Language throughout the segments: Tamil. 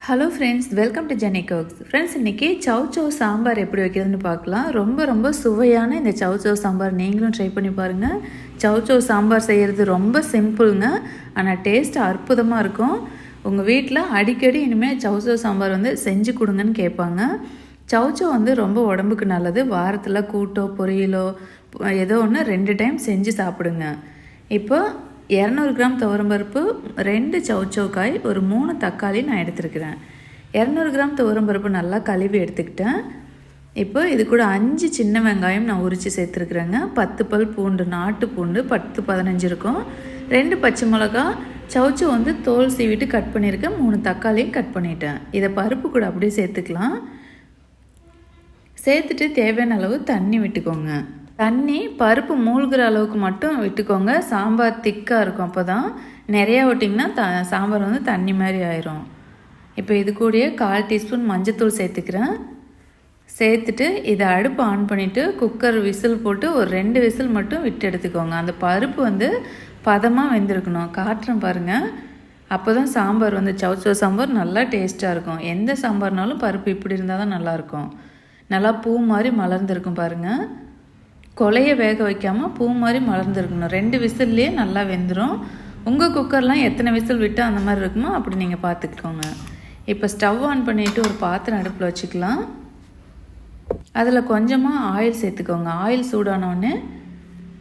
Hello friends, welcome to Jenny cooks. Friends, இன்றைக்கி சவ் சவ் சாம்பார் எப்படி வைக்கிறதுன்னு பார்க்கலாம். ரொம்ப சுவையான இந்த சவ் சவ் சாம்பார் நீங்களும் ட்ரை பண்ணி பாருங்கள். சவ் சவ் சாம்பார் செய்கிறது ரொம்ப சிம்பிளுங்க, ஆனால் டேஸ்ட் அற்புதமாக இருக்கும். உங்கள் வீட்டில் அடிக்கடி இனிமேல் சவ் சவ் சாம்பார் செஞ்சு கொடுங்கன்னு கேட்பாங்க. சவ் சவ் ரொம்ப உடம்புக்கு நல்லது. வாரத்தில் கூட்டோ பொரியலோ ஏதோ ஒன்று 2 டைம் செஞ்சு சாப்பிடுங்க. இப்போ 200 கிராம் துவரம்பருப்பு, 2 சவ் சவ் காய், ஒரு 3 தக்காளி நான் எடுத்துருக்கிறேன். 200 கிராம் துவரம்பருப்பு நல்லா கழுவி எடுத்துக்கிட்டேன். இப்போ இது கூட 5 சின்ன வெங்காயம் நான் உரித்து சேர்த்துருக்குறேங்க. 10 பல் பூண்டு, நாட்டு பூண்டு 10-15 இருக்கும். 2 பச்சை மிளகா, சவ் சவ் தோல் சீவிட்டு கட் பண்ணியிருக்கேன். 3 தக்காளியும் கட் பண்ணிட்டேன். இதை பருப்பு கூட அப்படியே சேர்த்துக்கலாம். சேர்த்துட்டு தேவையான அளவு தண்ணி விட்டுக்கோங்க. தண்ணி பருப்பு மூழ்கிற அளவுக்கு மட்டும் விட்டுக்கோங்க. சாம்பார் திக்காக இருக்கும். அப்போ தான் நிறையா விட்டிங்கன்னா சாம்பார் தண்ணி மாதிரி ஆயிரும். இப்போ இது கூடயே 1/4 டீஸ்பூன் மஞ்சத்தூள் சேர்த்துக்கிறேன். சேர்த்துட்டு இதை அடுப்பு ஆன் பண்ணிவிட்டு குக்கர் விசில் போட்டு ஒரு 2 விசில் மட்டும் விட்டு எடுத்துக்கோங்க. அந்த பருப்பு பதமாக வெந்திருக்கணும். காட்டுறேன் பாருங்கள். அப்போ தான் சாம்பார் சவ் சவ் சாம்பார் நல்லா டேஸ்ட்டாக இருக்கும். எந்த சாம்பார்னாலும் பருப்பு இப்படி இருந்தால் தான் நல்லாயிருக்கும். நல்லா பூ மாதிரி மலர்ந்துருக்கும் பாருங்கள். கொலையை வேக வைக்காமல் பூ மாதிரி மலர்ந்துருக்கணும். 2 விசில்லையே நல்லா வெந்துடும். உங்கள் குக்கர்லாம் எத்தனை விசில் விட்டால் அந்த மாதிரி இருக்குமோ அப்படி நீங்கள் பார்த்துக்கோங்க. இப்போ ஸ்டவ் ஆன் பண்ணிவிட்டு ஒரு பாத்திரம் அடுப்பில் வச்சுக்கலாம். அதில் கொஞ்சமாக ஆயில் சேர்த்துக்கோங்க. ஆயில் சூடானோடனே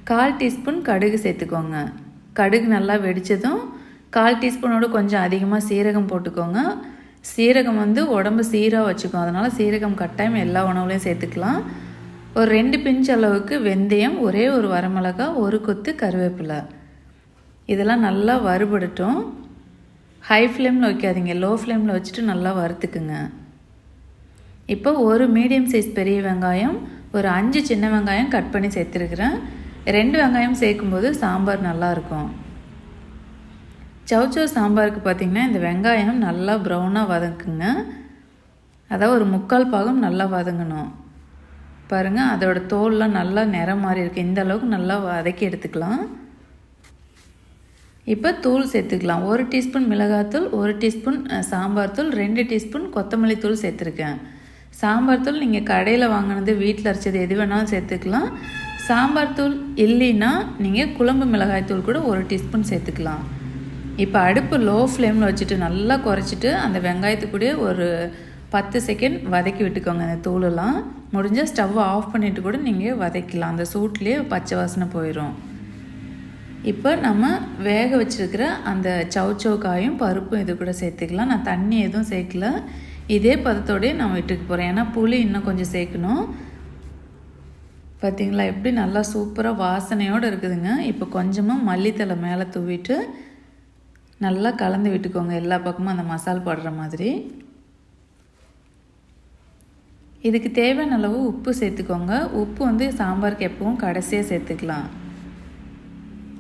1/4 டீஸ்பூன் கடுகு சேர்த்துக்கோங்க. கடுகு நல்லா வெடித்ததும் 1/4 டீஸ்பூனோடு கொஞ்சம் அதிகமாக சீரகம் போட்டுக்கோங்க. சீரகம் உடம்பு சீராக வச்சுக்கோங்க. அதனால் சீரகம் கட்டாயம் எல்லா உணவுலையும் சேர்த்துக்கலாம். ஒரு 2 பிஞ்ச் அளவுக்கு வெந்தயம், ஒரே ஒரு வரமிளகா, ஒரு கொத்து கருவேப்பிலை, இதெல்லாம் நல்லா வறுபடட்டும். ஹை ஃப்ளேமில் வைக்காதீங்க, லோ ஃப்ளேமில் வச்சுட்டு நல்லா வறுத்துக்குங்க. இப்போ ஒரு மீடியம் சைஸ் பெரிய வெங்காயம், ஒரு 5 சின்ன வெங்காயம் கட் பண்ணி சேர்த்துருக்குறேன். 2 வெங்காயம் சேர்க்கும்போது சாம்பார் நல்லாயிருக்கும். சவ் சவ் சாம்பாருக்கு பார்த்திங்கன்னா இந்த வெங்காயம் நல்லா ப்ரௌனாக வதக்குங்க. அதாவது ஒரு 3/4 பாகம் நல்லா வதங்கணும். பாருங்கள், அதோட தோல்லாம் நல்லா நிறம் மாதிரி இருக்குது. இந்த அளவுக்கு நல்லா வதக்கி எடுத்துக்கலாம். இப்போ தூள் சேர்த்துக்கலாம். 1 டீஸ்பூன் மிளகாத்தூள், 1 டீஸ்பூன் சாம்பார் தூள், 2 டீஸ்பூன் கொத்தமல்லி தூள் சேர்த்துருக்கேன். சாம்பார் தூள் நீங்கள் கடையில் வாங்கினது, வீட்டில் அரைச்சது எது வேணாலும் சேர்த்துக்கலாம். சாம்பார் தூள் இல்லைன்னா நீங்கள் குழம்பு மிளகாய் தூள் கூட 1 டீஸ்பூன் சேர்த்துக்கலாம். இப்போ அடுப்பு லோ ஃப்ளேமில் வச்சுட்டு நல்லா குறைச்சிட்டு அந்த வெங்காயத்துக்கூடயே ஒரு 10 செகண்ட் வதக்கி விட்டுக்கோங்க. அந்த தூளெல்லாம் முடிஞ்சால் ஸ்டவ்வை ஆஃப் பண்ணிவிட்டு கூட நீங்கள் வதக்கலாம். அந்த சூட்லேயே பச்சை வாசனை போயிடும். இப்போ நம்ம வேக வச்சுருக்கிற அந்த சவ் சவ் காயும் பருப்பும் இது கூட சேர்த்துக்கலாம். நான் தண்ணி எதுவும் சேர்க்கல. இதே பதத்தோடய நான் விட்டுக்கு போகிறேன். ஏன்னா புளி இன்னும் கொஞ்சம் சேர்க்கணும். பார்த்திங்களா எப்படி நல்லா சூப்பராக வாசனையோடு இருக்குதுங்க. இப்போ கொஞ்சமாக மல்லித்தலை மேலே தூவிட்டு நல்லா கலந்து விட்டுக்கோங்க. எல்லா பக்கமும் அந்த மசால் படுற மாதிரி. இதுக்கு தேவையான அளவு உப்பு சேர்த்துக்கோங்க. உப்பு சாம்பாருக்கு எப்பவும் கடைசியாக சேர்த்துக்கலாம்.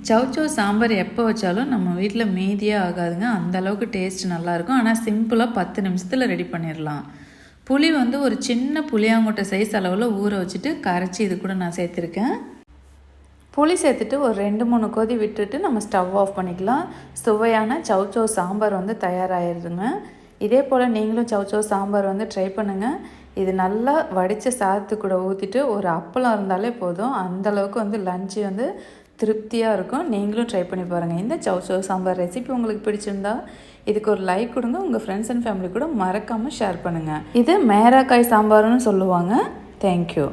சவ் சவ் சாம்பார் எப்போ வச்சாலும் நம்ம வீட்டில் மீதியாக ஆகாதுங்க. அந்தளவுக்கு டேஸ்ட் நல்லாயிருக்கும். ஆனால் சிம்பிளாக 10 நிமிஷத்தில் ரெடி பண்ணிடலாம். புளி ஒரு சின்ன புளியாங்கொட்டை சைஸ் அளவில் ஊற வச்சுட்டு கரைச்சி இது கூட நான் சேர்த்துருக்கேன். புளி சேர்த்துட்டு ஒரு 2-3 கொதி விட்டுட்டு நம்ம ஸ்டவ் ஆஃப் பண்ணிக்கலாம். சுவையான சவ் சவ் சாம்பார் தயாராகிடுதுங்க. இதே போல் நீங்களும் சவ் சவ் சாம்பார் ட்ரை பண்ணுங்கள். இது நல்லா வடித்த சாதத்து கூட ஊற்றிட்டு ஒரு அப்பளம் இருந்தாலே போதும். அந்தளவுக்கு லஞ்சு திருப்தியாக இருக்கும். நீங்களும் ட்ரை பண்ணி பாருங்கள். இந்த சவ் சவ் சாம்பார் ரெசிபி உங்களுக்கு பிடிச்சிருந்தா இதுக்கு ஒரு லைக் கொடுங்க. உங்கள் ஃப்ரெண்ட்ஸ் அண்ட் ஃபேமிலி கூட மறக்காமல் ஷேர் பண்ணுங்கள். இது மேராக்காய் சாம்பார்னு சொல்லுவாங்க. தேங்க்யூ.